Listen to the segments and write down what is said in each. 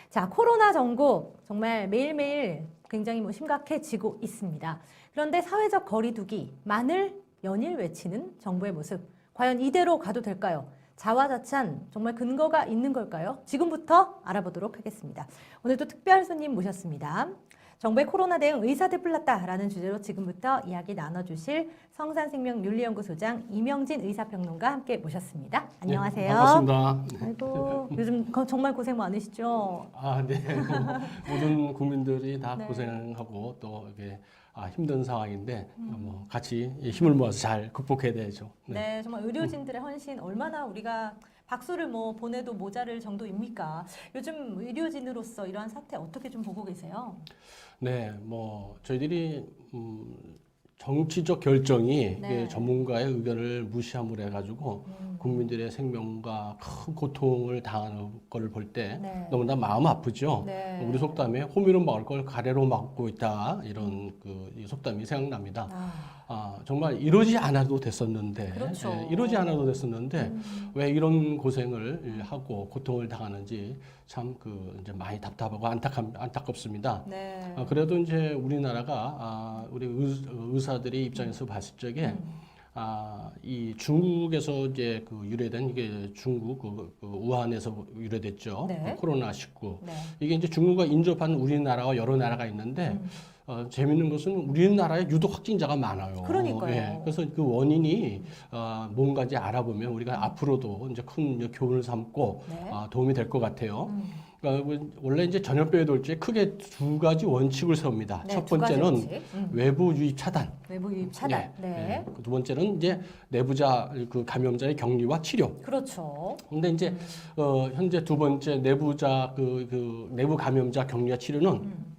자, 코로나 전국 정말 매일매일 굉장히 심각해지고 있습니다. 그런데 사회적 거리두기만을 연일 외치는 정부의 모습, 과연 이대로 가도 될까요? 자화자찬 정말 근거가 있는 걸까요? 지금부터 알아보도록 하겠습니다. 오늘도 특별 손님 모셨습니다. 정부의 코로나 대응 의사들 불났다라는 주제로 지금부터 이야기 나눠주실 성산생명윤리연구소장 이명진 의사평론가 함께 모셨습니다. 안녕하세요. 네, 반갑습니다. 아이고, 요즘 정말 고생 많으시죠? 네. 모든 국민들이 다 네. 고생하고 또 이게 힘든 상황인데 같이 힘을 모아서 잘 극복해야 되죠. 네, 정말 의료진들의 헌신 얼마나 우리가 박수를 보내도 모자랄 정도입니까? 요즘 의료진으로서 이러한 사태 어떻게 좀 보고 계세요? 네, 저희들이 정치적 결정이 네. 전문가의 의견을 무시함으로 해가지고 국민들의 생명과 큰 고통을 당하는 걸 볼 때 네. 너무나 마음 아프죠. 네. 우리 속담에 호미로 막을 걸 가래로 막고 있다 이런 이 속담이 생각납니다. 정말 이러지 않아도 됐었는데, 그렇죠. 이러지 않아도 됐었는데 왜 이런 고생을 하고 고통을 당하는지 참 이제 많이 답답하고 안타깝습니다. 네. 그래도 이제 우리나라가 우리 의사들의 입장에서 봤을 적에 이 중국에서 이제 유래된 이게 중국 우한에서 유래됐죠. 네. 코로나19. 네. 이게 이제 중국과 인접한 우리나라와 여러 나라가 있는데 재밌는 것은 우리나라에 유독 확진자가 많아요. 그러니까요. 예, 그래서 그 원인이 뭔가인지 알아보면 우리가 앞으로도 이제 큰 교훈을 삼고 네. 도움이 될 것 같아요. 그러니까 원래 이제 전염병의 돌주에 크게 두 가지 원칙을 세웁니다. 네, 첫 두 가지 번째는 원칙. 외부 유입 차단. 외부 유입 차단. 예, 네. 예. 두 번째는 이제 내부자 감염자의 격리와 치료. 그렇죠. 근데 이제 현재 두 번째 내부자 내부 감염자 격리와 치료는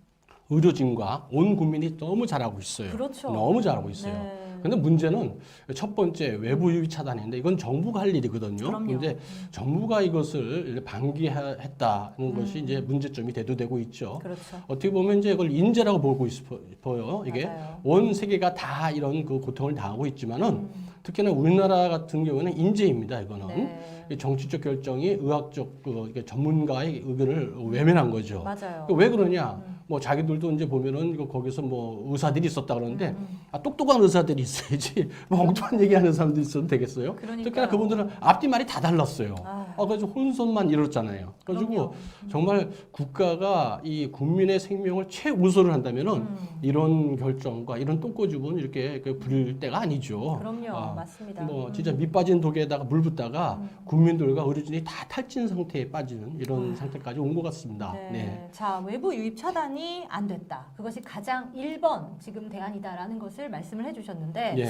의료진과 온 국민이 너무 잘하고 있어요. 그렇죠. 너무 잘하고 있어요. 네. 근데 문제는 첫 번째 외부 유입 차단인데 이건 정부가 할 일이거든요. 그럼요. 근데 정부가 이것을 방기했다는 것이 이제 문제점이 대두되고 있죠. 그렇죠. 어떻게 보면 이제 이걸 인재라고 보고 싶어요. 이게 맞아요. 온 세계가 다 이런 고통을 당하고 있지만은 특히나 우리나라 같은 경우는 인재입니다. 이거는 네. 정치적 결정이 의학적 이게 전문가의 의견을 외면한 거죠. 맞아요. 왜 그러냐? 자기들도 이제 보면은 거기서 의사들이 있었다 그러는데 똑똑한 의사들이 있어야지 엉뚱한 얘기하는 사람들이 있어도 되겠어요? 그러니까요. 특히나 그분들은 앞뒤 말이 다 달랐어요. 아. 그래서 혼선만 이뤘잖아요. 그래가지고 그럼요. 정말 국가가 이 국민의 생명을 최우선을 한다면은 이런 결정과 이런 똥꼬죽은 이렇게 부릴 때가 아니죠. 그럼요. 맞습니다. 진짜 밑 빠진 독에다가 물 붓다가 국민들과 의료진이 다 탈진 상태에 빠지는 이런 상태까지 온 것 같습니다. 네. 네. 자, 외부 유입 차단이 안 됐다. 그것이 가장 1번 지금 대안이다라는 것을 말씀을 해주셨는데 예.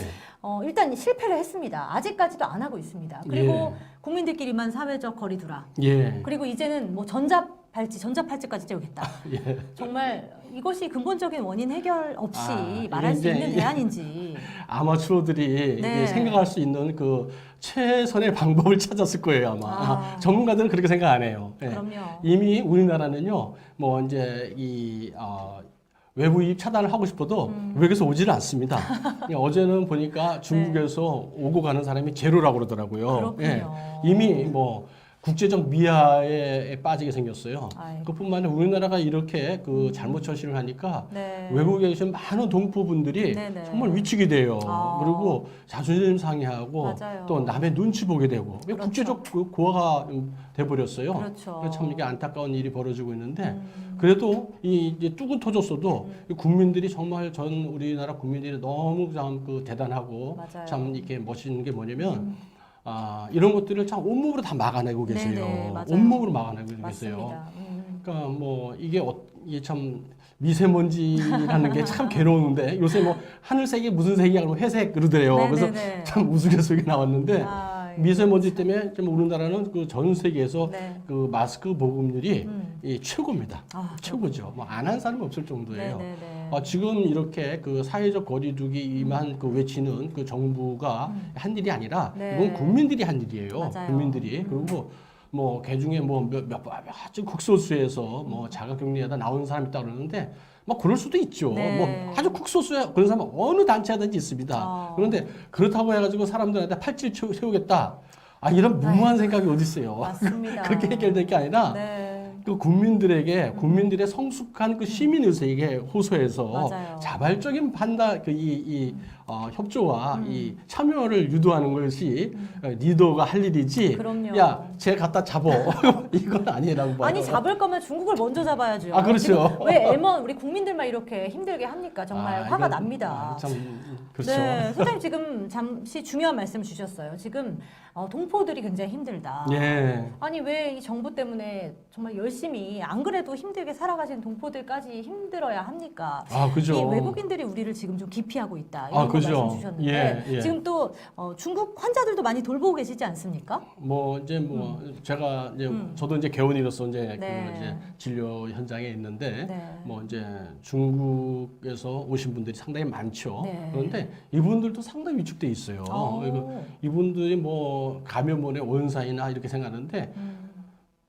일단 실패를 했습니다. 아직까지도 안 하고 있습니다. 그리고 예. 국민들끼리만 사회적 거리 두라. 예. 그리고 이제는 전자팔찌까지 떼우겠다. 예. 정말 이것이 근본적인 원인 해결 없이 이게 말할 수 이제 있는 대안인지. 아마추어들이 네. 이제 생각할 수 있는 최선의 방법을 찾았을 거예요, 아마. 전문가들은 그렇게 생각 안 해요. 예. 그럼요. 이미 우리나라는요, 이제 외부 유입 차단을 하고 싶어도 외국에서 오지를 않습니다. 어제는 보니까 중국에서 오고 가는 사람이 제로라고 그러더라고요. 네. 그렇군요. 이미 국제적 미아에 빠지게 생겼어요. 아이고. 그뿐만 아니라 우리나라가 이렇게 잘못 처신을 하니까 네. 외국에 계신 많은 동포분들이 네네. 정말 위축이 돼요. 아. 그리고 자존심 상해하고 맞아요. 또 남의 눈치 보게 되고 그렇죠. 국제적 고아가 돼버렸어요. 그렇죠. 참 이게 안타까운 일이 벌어지고 있는데 그래도 이제 뚝은 터졌어도 이 국민들이 정말 우리나라 국민들이 너무 참 대단하고 맞아요. 참 이렇게 멋있는 게 뭐냐면 이런 것들을 참 온몸으로 다 막아내고 계세요. 네네, 맞아요. 온몸으로 막아내고 계세요. 맞습니다. 그러니까 이게 참 미세먼지라는 게 참 괴로운데 요새 하늘색이 무슨 색이야 그러면 회색 그러더래요. 네네네. 그래서 참 우스갯소리가 나왔는데 미세먼지 때문에 좀 우리나라는 전 세계에서 네. 마스크 보급률이 최고입니다. 최고죠. 그렇군요. 안 한 사람이 없을 정도예요. 네네네. 지금 이렇게 사회적 거리두기만 외치는 정부가 한 일이 아니라 네. 이건 국민들이 한 일이에요. 맞아요. 국민들이. 그리고 개중에 아주 극소수에서 자가격리하다 나오는 사람이 있다 그러는데 그럴 수도 있죠. 네. 아주 극소수야 그런 사람은 어느 단체든지 있습니다. 그런데 그렇다고 해가지고 사람들한테 팔찌를 세우겠다. 이런 무모한 생각이 어디 있어요. 맞습니다. 그렇게 해결될 게 아니라 네. 그 국민들의 성숙한 그 시민 의식에 호소해서 맞아요. 자발적인 판단 협조와 이 참여를 유도하는 것이 리더가 할 일이지. 그럼요. 야, 쟤 갖다 잡어. 이건 아니라고 봐요. 아니 잡을 거면 중국을 먼저 잡아야죠. 아, 그렇죠. 지금 왜 M1 우리 국민들만 이렇게 힘들게 합니까? 정말 화가 이건, 납니다. 참 그렇죠. 네, 소장님 지금 잠시 중요한 말씀 주셨어요. 지금 동포들이 굉장히 힘들다. 예. 아니 왜 이 정부 때문에 정말 열심히 안 그래도 힘들게 살아가시는 동포들까지 힘들어야 합니까? 아, 그죠. 이 외국인들이 우리를 지금 좀 기피하고 있다. 아, 이런 거 그죠. 말씀 주셨는데 예, 예. 지금 또 중국 환자들도 많이 돌보고 계시지 않습니까? 제가 이제 저도 이제 개원이로서 이제 네. 이제 진료 현장에 있는데 네. 이제 중국에서 오신 분들이 상당히 많죠. 네. 그런데 이분들도 상당히 위축돼 있어요. 그리고 이분들이 뭐 감염원의 원산이나 이렇게 생각하는데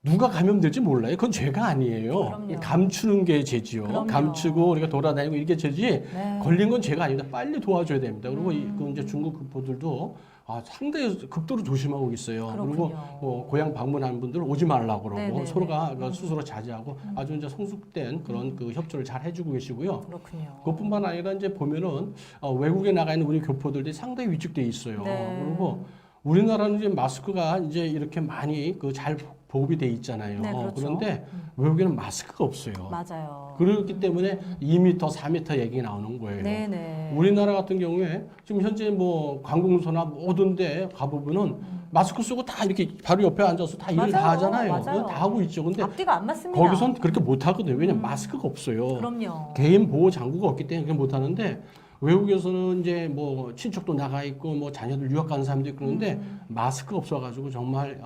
누가 감염될지 몰라요. 그건 죄가 아니에요. 그럼요. 감추는 게 죄지요. 그럼요. 감추고 우리가 돌아다니고 이게 죄지. 네. 걸린 건 죄가 아닙니다. 빨리 도와줘야 됩니다. 그리고 그 이제 중국 교포들도 상당히 극도로 조심하고 있어요. 그렇군요. 그리고 뭐 고향 방문하는 분들 오지 말라고 그러고 네네네. 서로가 스스로 자제하고 아주 이제 성숙된 그런 그 협조를 잘 해주고 계시고요. 그렇군요. 그것뿐만 아니라 이제 보면은 외국에 나가 있는 우리 교포들이 상당히 위축돼 있어요. 네. 그리고 우리나라는 이제 마스크가 이제 이렇게 많이 잘 보급이 돼 있잖아요. 네, 그렇죠. 그런데 외국에는 마스크가 없어요. 맞아요. 그렇기 때문에 2m, 4m 얘기 나오는 거예요. 네네. 우리나라 같은 경우에 지금 현재 뭐 관공서나 모든 데 가보면은 마스크 쓰고 다 이렇게 바로 옆에 앉아서 다 일을 다 맞아요. 하잖아요. 맞아요. 다 하고 있죠. 근데 앞뒤가 안 맞습니다. 거기선 그렇게 못 하거든요. 왜냐면 마스크가 없어요. 그럼요. 개인 보호 장구가 없기 때문에 그렇게 못 하는데 외국에서는 이제 뭐 친척도 나가 있고 뭐 자녀들 유학 가는 사람도 있고 그런데 마스크가 없어가지고 정말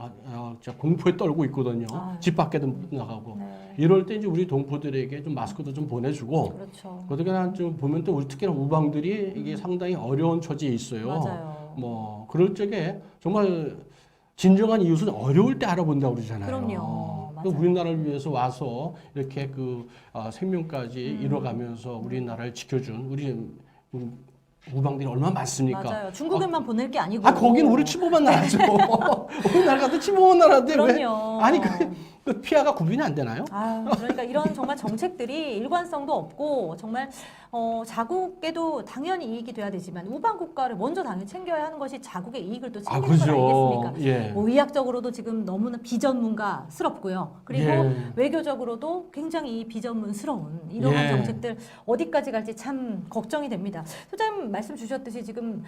진짜 공포에 떨고 있거든요. 아유. 집 밖에도 못 나가고. 네. 이럴 때 이제 우리 동포들에게 좀 마스크도 좀 보내주고 그렇죠. 그러니까 좀 보면 또 우리 특히나 우방들이 이게 상당히 어려운 처지에 있어요. 맞아요. 뭐 그럴 적에 정말 진정한 이웃은 어려울 때 알아본다고 그러잖아요. 그럼요. 또 맞아요. 우리나라를 위해서 와서 이렇게 생명까지 잃어가면서 우리나라를 지켜준 우리 우방들이 얼마나 많습니까? 맞아요. 중국에만 보낼 게 아니고. 거긴 우리 치보만 나라죠. 우리나라 같은 치보만 나라인데 왜? 그럼요. 아니 그 피해가 구분이 안 되나요? 그러니까 이런 정말 정책들이 일관성도 없고 정말 자국에도 당연히 이익이 돼야 되지만 우방 국가를 먼저 당연히 챙겨야 하는 것이 자국의 이익을 또 챙기는 것 아니겠습니까? 예. 뭐 의학적으로도 지금 너무나 비전문가스럽고요. 그리고 예. 외교적으로도 굉장히 비전문스러운 이러한 예. 정책들 어디까지 갈지 참 걱정이 됩니다. 소장님 말씀 주셨듯이 지금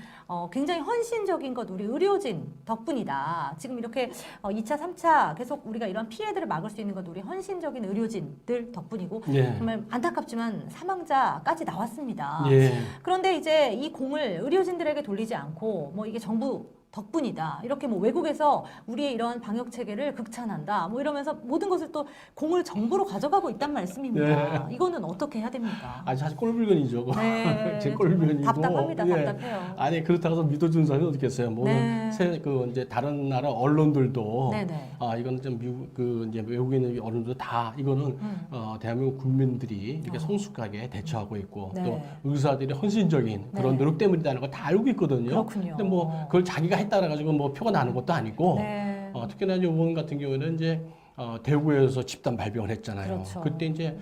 굉장히 헌신적인 것 우리 의료진 덕분이다. 지금 이렇게 2차, 3차 계속 우리가 이런 피해들을 막을 수 있는 것 우리 헌신적인 의료진들 덕분이고 예. 정말 안타깝지만 사망자까지 나왔습니다. 예. 그런데 이제 이 공을 의료진들에게 돌리지 않고 뭐 이게 정부 덕분이다. 이렇게 뭐 외국에서 우리의 이런 방역 체계를 극찬한다. 뭐 이러면서 모든 것을 또 공을 정부로 가져가고 있단 말씀입니다. 이거는 어떻게 해야 됩니까? 사실 꼴불견이죠. 네, 제 꼴불견이고. 답답합니다. 예. 답답해요. 아니 그렇다고 해서 믿어준 사람이 어떻겠어요? 뭐 네. 이제 다른 나라 언론들도 네네. 이거는 좀 미국 이제 외국인 언론도 다 이거는 대한민국 국민들이 이렇게 성숙하게 대처하고 있고 네. 또 의사들이 헌신적인 그런 네. 노력 때문이라는 걸 다 알고 있거든요. 그렇군요. 근데 뭐 그걸 자기가 했다라 가지고 뭐 표가 나는 것도 아니고 네. 특히나 이제 의원 같은 경우에는 이제 대구에서 집단 발병을 했잖아요. 그렇죠. 그때 이제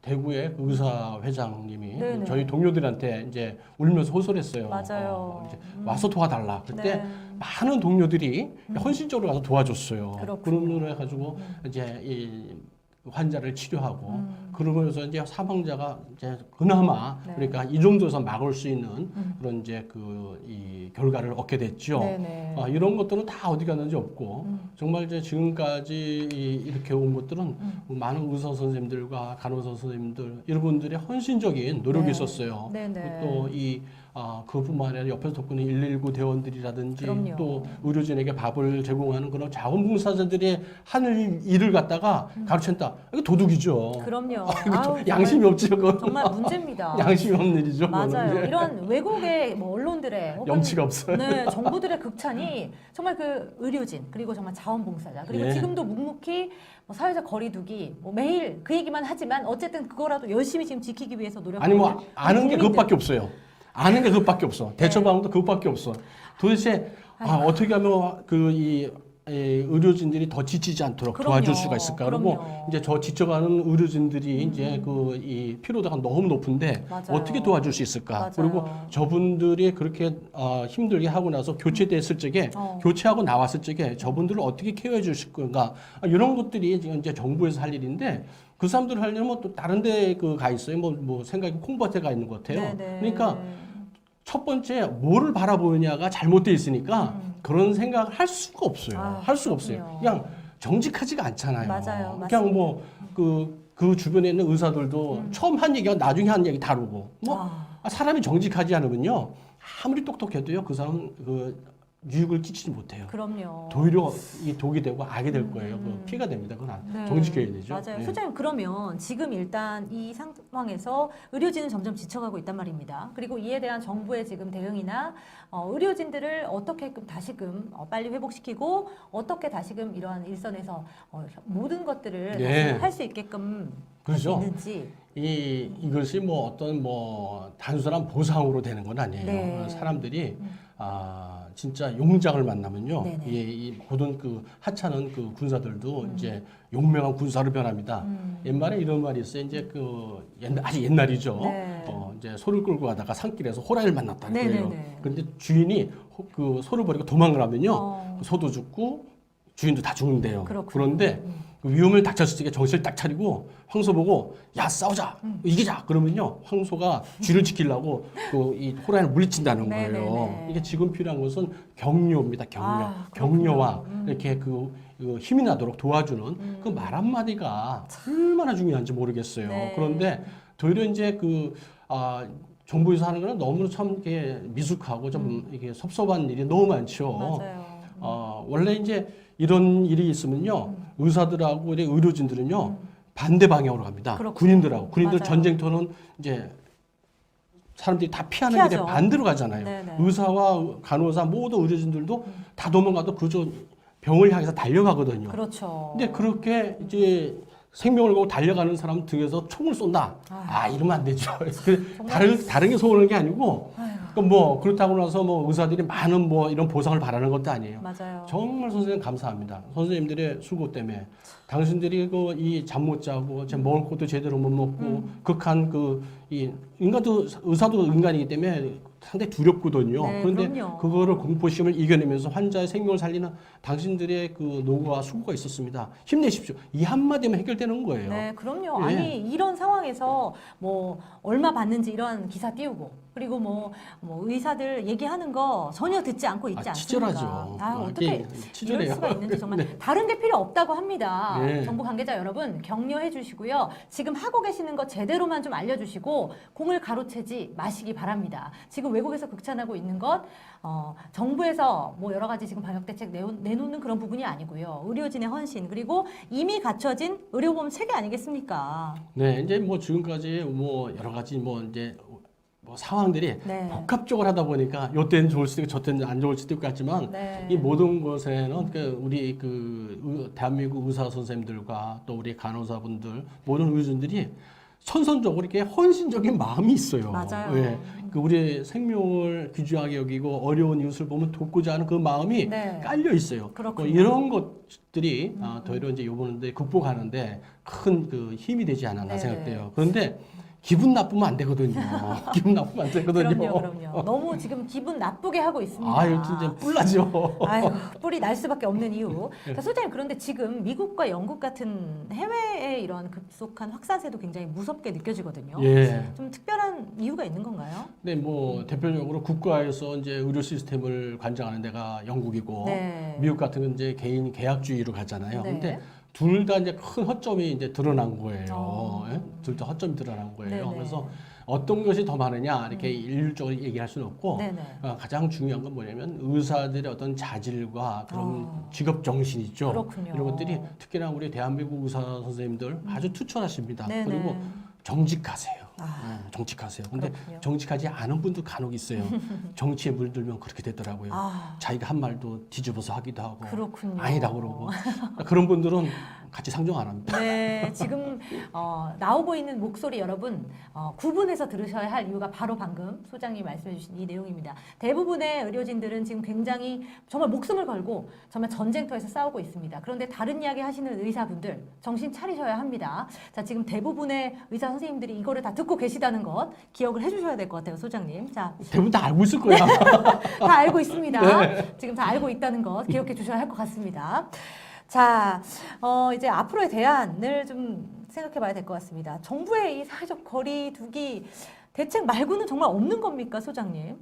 대구의 의사 회장님이 네네. 저희 동료들한테 이제 울면서 호소를 했어요. 맞아요. 이제 와서 도와달라. 그때 네. 많은 동료들이 헌신적으로 와서 도와줬어요. 그렇군요. 그런 걸 해가지고 이제 이 환자를 치료하고 그러면서 이제 사망자가 이제 그나마 네. 그러니까 이 정도에서 막을 수 있는 그런 이제 이 결과를 얻게 됐죠. 네네. 이런 것들은 다 어디 갔는지 없고 정말 이제 지금까지 이렇게 온 것들은 많은 의사 선생님들과 간호사 선생님들 이분들의 헌신적인 노력이 네. 있었어요. 네네. 또 그뿐만 아니라 옆에서 돕는 119 대원들이라든지 그럼요. 또 의료진에게 밥을 제공하는 그런 자원봉사자들이 하는 일을 갖다가 가르친다. 이거 도둑이죠. 그럼요. 이거 양심이 없죠. 그거. 정말 문제입니다. 양심이 없는 일이죠. 맞아요. 그거는. 이런 외국의 뭐 언론들의 혹은 염치가 없어요. 네, 정부들의 극찬이 정말 그 의료진 그리고 정말 자원봉사자 그리고 예. 지금도 묵묵히 뭐 사회적 거리두기 뭐 매일 그 얘기만 하지만 어쨌든 그거라도 열심히 지금 지키기 위해서 노력하는 아니 뭐 아는 게 국민들. 그것밖에 없어요. 아는 게 그것밖에 없어. 대처 방법도 그것밖에 없어. 도대체 어떻게 하면 의료진들이 더 지치지 않도록 그럼요. 도와줄 수가 있을까? 그리고 그럼요. 이제 저 지쳐가는 의료진들이 이제 이 피로도가 너무 높은데 맞아요. 어떻게 도와줄 수 있을까? 맞아요. 그리고 저분들이 그렇게 힘들게 하고 나서 교체됐을 적에 교체하고 나왔을 적에 저분들을 어떻게 케어해 주실 건가? 이런 것들이 지금 이제 정부에서 할 일인데 그 사람들 하려면 또 다른 데 가 있어요. 뭐 생각이 콩밭에 가 있는 것 같아요. 네네. 그러니까 첫 번째 뭐를 바라보느냐가 잘못돼 있으니까 그런 생각을 할 수가 없어요. 할 수가 없어요. 그렇군요. 그냥 정직하지가 않잖아요. 맞아요. 그냥 뭐 그 주변에 있는 의사들도 처음 한 얘기가 나중에 한 얘기 다르고 뭐 사람이 정직하지 않으면요 아무리 똑똑해도요 그 사람은 유익을 끼치지 못해요. 그럼요. 오히려 이 독이 되고 악이 될 거예요. 그 피해가 됩니다. 그건 네. 정직해야 되죠. 맞아요. 네. 소장님 그러면 지금 일단 이 상황에서 의료진은 점점 지쳐가고 있단 말입니다. 그리고 이에 대한 정부의 지금 대응이나 의료진들을 어떻게 다시금 빨리 회복시키고 어떻게 다시금 이러한 일선에서 모든 것들을 네. 할 수 있게끔 할 수 그렇죠. 있는지. 이것이 뭐 어떤 뭐 단순한 보상으로 되는 건 아니에요. 네. 사람들이 진짜 용장을 만나면요. 네네. 이 모든 그 하찮은 그 군사들도 이제 용맹한 군사로 변합니다. 옛말에 이런 말이 있어요. 이제 아주 옛날이죠. 네. 이제 소를 끌고 가다가 산길에서 호랑이를 만났다는 거예요. 네네네. 그런데 주인이 그 소를 버리고 도망을 하면요. 소도 죽고 주인도 다 죽는데요. 그렇군요. 그런데 그 위험을 닥쳤을 때 정신을 딱 차리고 황소 보고 야 싸우자 이기자 그러면요 황소가 쥐를 지키려고 이 호랑이를 물리친다는 거예요. 네네네. 이게 지금 필요한 것은 격려입니다. 격려, 그렇군요. 격려와 이렇게 그 힘이 나도록 도와주는 그 말 한마디가 얼마나 중요한지 모르겠어요. 네. 그런데 도리어 이제 정부에서 하는 거는 너무 참 이게 미숙하고 좀 이게 섭섭한 일이 너무 많죠. 맞아요. 원래 이제 이런 일이 있으면요 의사들하고 의료진들은요 반대 방향으로 갑니다. 그렇군요. 군인들 맞아요. 전쟁터는 이제 사람들이 다 피하는 피하죠. 길에 반대로 가잖아요. 네네. 의사와 간호사 모든 의료진들도 다 도망가도 그저 병을 향해서 달려가거든요. 그렇죠. 근데 그렇게 이제 생명을 걸고 달려가는 사람 등에서 총을 쏜다. 이러면 안 되죠. 다른 게 소원한 게 아니고, 그렇다고 나서 의사들이 많은 이런 보상을 바라는 것도 아니에요. 맞아요. 정말 선생님 감사합니다. 선생님들의 수고 때문에 당신들이 이 잠 못 자고 먹을 것도 제대로 못 먹고 극한 이 인간도 의사도 인간이기 때문에 상당히 두렵거든요. 네, 그런데 그럼요. 그거를 공포심을 이겨내면서 환자의 생명을 살리는 당신들의 노고와 수고가 있었습니다. 힘내십시오. 이 한마디면 해결되는 거예요. 네, 그럼요. 예. 아니 이런 상황에서 얼마 받는지 이런 기사 띄우고 그리고 의사들 얘기하는 거 전혀 듣지 않고 있지 않습니까? 치졸하죠. 어떻게 이게 이럴 치졸해요. 수가 있는지 정말 네. 다른 게 필요 없다고 합니다. 네. 정부 관계자 여러분 격려해 주시고요. 지금 하고 계시는 거 제대로만 좀 알려주시고 공을 가로채지 마시기 바랍니다. 지금 외국에서 극찬하고 있는 것 정부에서 여러 가지 지금 방역 대책 내놓는 그런 부분이 아니고요. 의료진의 헌신 그리고 이미 갖춰진 의료보험 체계 아니겠습니까? 네, 이제 지금까지 여러 가지 이제 상황들이 네. 복합적으로 하다 보니까 요때는 좋을 수도 있고 저때는 안 좋을 수도 있고 같지만 네. 이 모든 것에는 우리 대한민국 의사 선생님들과 또 우리 간호사분들 모든 의료진들이 선선적으로 이렇게 헌신적인 마음이 있어요. 맞아요. 예. 우리 생명을 귀중하게 여기고 어려운 이웃을 보면 돕고자 하는 그 마음이 네. 깔려 있어요. 그렇군요. 이런 것들이 더러 이제 요번에 극복하는데 큰 힘이 되지 않았나 네. 생각돼요. 그런데 기분 나쁘면 안 되거든요. 기분 나쁘면 안 되거든요. 그럼요. 너무 지금 기분 나쁘게 하고 있습니다. 아유, 진짜 뿔나죠. 아유, 뿔이 날 수밖에 없는 이유. 자, 소장님 그런데 지금 미국과 영국 같은 해외의 이런 급속한 확산세도 굉장히 무섭게 느껴지거든요. 예. 좀 특별한 이유가 있는 건가요? 네, 대표적으로 국가에서 이제 의료 시스템을 관장하는 데가 영국이고 네. 미국 같은 건 이제 개인 계약주의로 가잖아요. 네. 근데 둘 다 이제 큰 허점이 이제 드러난 거예요. 어. 예? 둘 다 허점이 드러난 거예요. 네네. 그래서 어떤 것이 더 많으냐 이렇게 일률적으로 얘기할 수는 없고 네네. 가장 중요한 건 뭐냐면 의사들의 어떤 자질과 그런 직업 정신 있죠. 그렇군요. 이런 것들이 특히나 우리 대한민국 의사 선생님들 아주 투철하십니다. 네네. 그리고 정직하세요. 정직하세요. 근데 그렇군요. 정직하지 않은 분도 간혹 있어요. 정치에 물들면 그렇게 되더라고요. 자기가 한 말도 뒤집어서 하기도 하고 그렇군요. 아니다 그러고 그런 분들은 같이 상정 안 합니다. 네, 지금 나오고 있는 목소리 여러분 구분해서 들으셔야 할 이유가 바로 방금 소장님이 말씀해주신 이 내용입니다. 대부분의 의료진들은 지금 굉장히 정말 목숨을 걸고 정말 전쟁터에서 싸우고 있습니다. 그런데 다른 이야기 하시는 의사분들 정신 차리셔야 합니다. 자, 지금 대부분의 의사 선생님들이 이거를 다 듣고 계시다는 것 기억을 해주셔야 될 것 같아요, 소장님. 자, 대부분 다 알고 있을 거야. 다 알고 있습니다. 네. 지금 다 알고 있다는 것 기억해 주셔야 할 것 같습니다. 자, 이제 앞으로의 대안을 좀 생각해 봐야 될 것 같습니다. 정부의 이 사회적 거리두기 대책 말고는 정말 없는 겁니까, 소장님?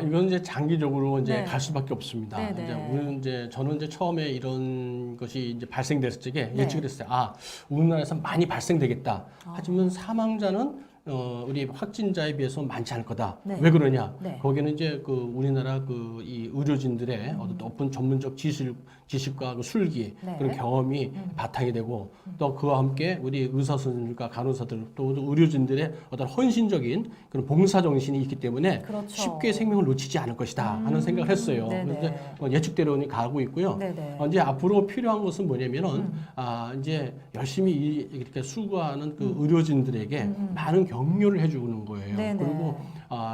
이건 이제 장기적으로 이제 네. 갈 수밖에 없습니다. 네, 네. 이제 우리는 이제 저는 이제 처음에 이런 것이 이제 발생됐을 적에 네. 예측을 했어요. 우리나라에서 많이 발생되겠다. 하지만 사망자는 우리 확진자에 비해서 많지 않을 거다. 네. 왜 그러냐? 네. 거기는 이제 그 우리나라 그 이 의료진들의 어떤 높은 전문적 지식과 그 술기 네. 그런 경험이 바탕이 되고 또 그와 함께 우리 의사 선생님과 간호사들 또 의료진들의 어떤 헌신적인 그런 봉사 정신이 있기 때문에 그렇죠. 쉽게 생명을 놓치지 않을 것이다 하는 생각을 했어요. 네네. 그래서 예측대로 가고 있고요. 네네. 이제 앞으로 필요한 것은 뭐냐면은 이제 열심히 이렇게 수고하는 그 의료진들에게 많은 격려를 해주는 거예요. 네네. 그리고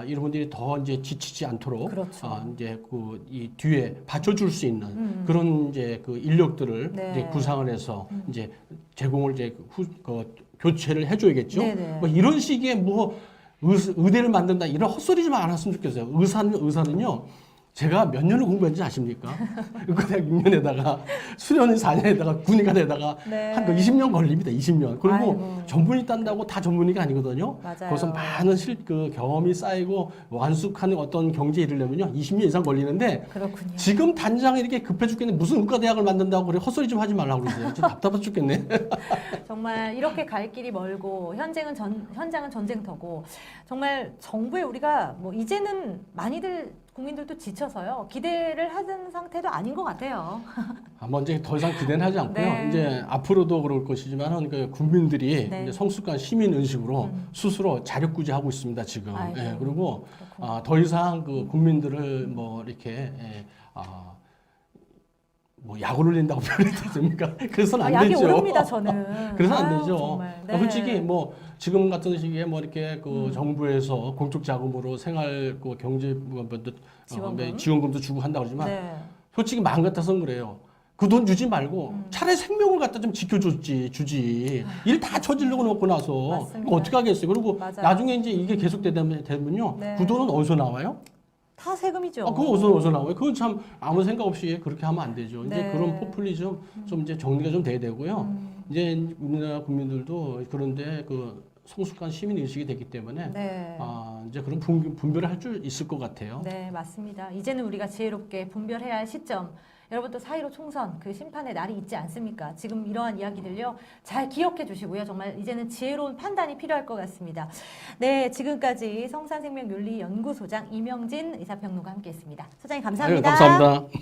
이런 분들이 더 이제 지치지 않도록 그렇죠. 이제 그 이 뒤에 받쳐줄 수 있는 그런 이제 그 인력들을 네. 이제 구상을 해서 이제 제공을 이제 교체를 해줘야겠죠. 네네. 뭐 이런 식의 뭐 의대를 만든다 이런 헛소리 좀 안 했으면 좋겠어요. 의사는요. 제가 몇 년을 공부했는지 아십니까? 의과대학 6년에다가 수련은 4년에다가 군의가 되다가 네. 한 20년 걸립니다. 20년. 그리고 아이고. 전문의 딴다고 다 전문의가 아니거든요. 맞아요. 거기서 많은 그 경험이 쌓이고 완숙하는 어떤 경지에 이르려면요. 20년 이상 걸리는데 그렇군요. 지금 단장 이렇게 급해 죽겠네. 무슨 의과대학을 만든다고 그래. 헛소리 좀 하지 말라고 그러세요. 지금 답답해 죽겠네. 정말 이렇게 갈 길이 멀고 현장은 전쟁터고 정말 정부에 우리가 뭐 이제는 많이들 국민들도 지쳐서요 기대를 하는 상태도 아닌 것 같아요. 먼저 더 이상 기대는 하지 않고요. 네. 이제 앞으로도 그럴 것이지만은 그 국민들이 네. 이제 성숙한 시민 의식으로 스스로 자력구제하고 있습니다 지금. 아이고, 예, 그리고 그렇군요. 더 이상 그 국민들을 뭐 이렇게 뭐 약을 올린다고 표현해도 됩니까? 그래서는 안 약이 되죠. 어렵니다 저는. 그래서 안 아유, 되죠. 정말. 네. 솔직히 뭐 지금 같은 시기에 뭐 이렇게 그 정부에서 공적 자금으로 생활 그 경제 지원금도 주고 한다고 그러지만 네. 솔직히 마음 같아서는 그래요. 그 돈 주지 말고 차라리 생명을 갖다 좀 주지. 일 다 저지르고 놓고 나서 맞습니다. 이거 어떻게 하겠어요. 그리고 맞아요. 나중에 이제 이게 계속 되면요. 네. 그 돈은 어디서 나와요? 다 세금이죠. 그거 어디서 나와요? 그건 참 아무 생각 없이 그렇게 하면 안 되죠. 이제 네. 그런 포퓰리즘 좀 이제 정리가 좀 돼야 되고요. 이제 우리나라 국민들도 그런데 그 성숙한 시민 의식이 됐기 때문에 네. 이제 그런 분별을 할 줄 있을 것 같아요. 네, 맞습니다. 이제는 우리가 지혜롭게 분별해야 할 시점. 여러분 또 4.15 총선 그 심판의 날이 있지 않습니까? 지금 이러한 이야기들요. 잘 기억해 주시고요. 정말 이제는 지혜로운 판단이 필요할 것 같습니다. 네, 지금까지 성산생명윤리연구소장 이명진 의사평론가 함께했습니다. 소장님 감사합니다. 네, 감사합니다.